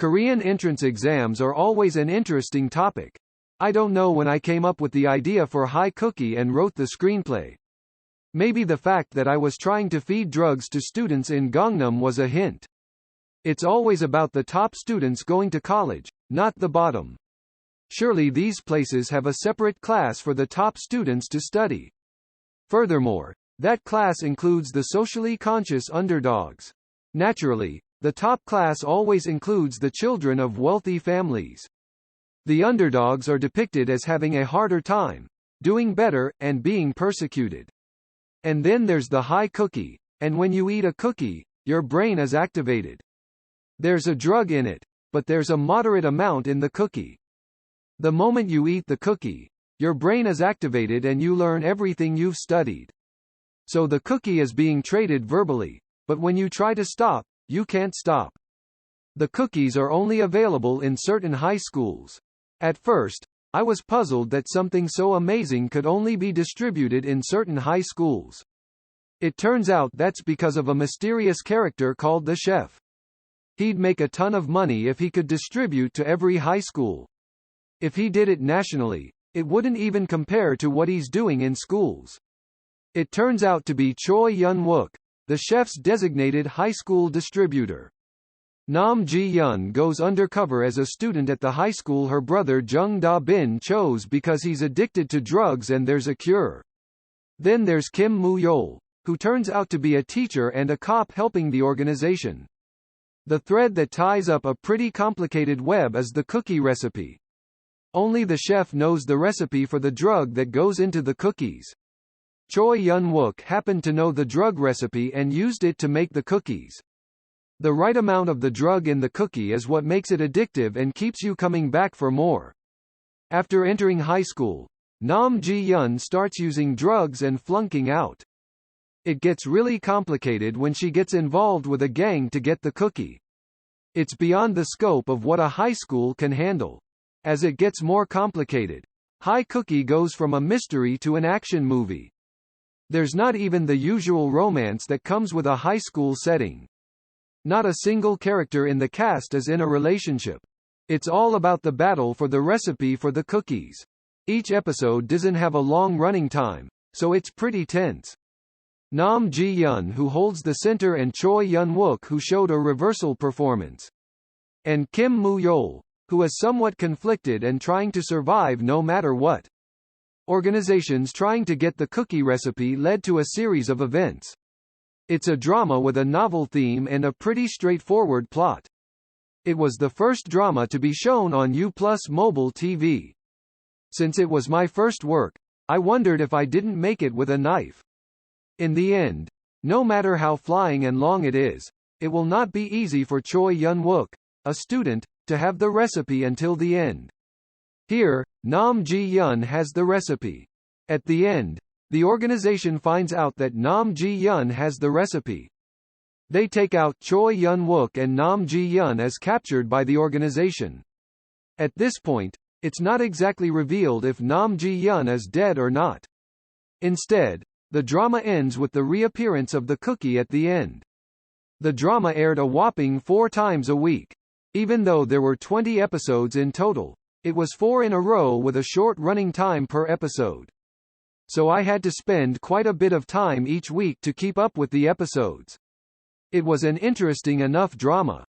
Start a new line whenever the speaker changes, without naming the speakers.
Korean entrance exams are always an interesting topic. I don't know when I came up with the idea for Hi Cookie and wrote the screenplay. Maybe the fact that I was trying to feed drugs to students in Gangnam was a hint. It's always about the top students going to college, not the bottom. Surely these places have a separate class for the top students to study. Furthermore, that class includes the socially conscious underdogs. Naturally, the top class always includes the children of wealthy families. The underdogs are depicted as having a harder time, doing better, and being persecuted. And then there's the Hi Cookie, and when you eat a cookie, your brain is activated. There's a drug in it, but there's a moderate amount in the cookie. The moment you eat the cookie, your brain is activated and you learn everything you've studied. So the cookie is being traded verbally, but when you try to stop, you can't stop. The cookies are only available in certain high schools. At first, I was puzzled that something so amazing could only be distributed in certain high schools. It turns out that's because of a mysterious character called the chef. He'd make a ton of money if he could distribute to every high school. If he did it nationally, it wouldn't even compare to what he's doing in schools. It turns out to be Choi Yun-wook, the chef's designated high school distributor. Nam Ji-yeon goes undercover as a student at the high school her brother Jung Da-bin chose because he's addicted to drugs and there's a cure. Then there's Kim Moo-yeol, who turns out to be a teacher and a cop helping the organization. The thread that ties up a pretty complicated web is the cookie recipe. Only the chef knows the recipe for the drug that goes into the cookies. Choi Yun-wook happened to know the drug recipe and used it to make the cookies. The right amount of the drug in the cookie is what makes it addictive and keeps you coming back for more. After entering high school, Nam Ji-yeon starts using drugs and flunking out. It gets really complicated when she gets involved with a gang to get the cookie. It's beyond the scope of what a high school can handle. As it gets more complicated, Hi Cookie goes from a mystery to an action movie. There's not even the usual romance that comes with a high school setting. Not a single character in the cast is in a relationship. It's all about the battle for the recipe for the cookies. Each episode doesn't have a long running time, so it's pretty tense. Nam Ji-yeon who holds the center and Choi Yun-wook who showed a reversal performance. And Kim Moo-yeol, who is somewhat conflicted and trying to survive no matter what. Organizations trying to get the cookie recipe led to a series of events. It's a drama with a novel theme and a pretty straightforward plot. It was the first drama to be shown on U+ mobile TV. Since it was my first work, I wondered if I didn't make it with a knife. In the end, no matter how flying and long it is, it will not be easy for Choi Yun-wook, a student, to have the recipe until the end. Here, Nam Ji-yeon has the recipe. At the end, the organization finds out that Nam Ji-yeon has the recipe. They take out Choi Yun-wook and Nam Ji-yeon as captured by the organization. At this point, it's not exactly revealed if Nam Ji-yeon is dead or not. Instead, the drama ends with the reappearance of the cookie at the end. The drama aired a whopping 4 times a week. Even though there were 20 episodes in total, it was 4 in a row with a short running time per episode. So I had to spend quite a bit of time each week to keep up with the episodes. It was an interesting enough drama.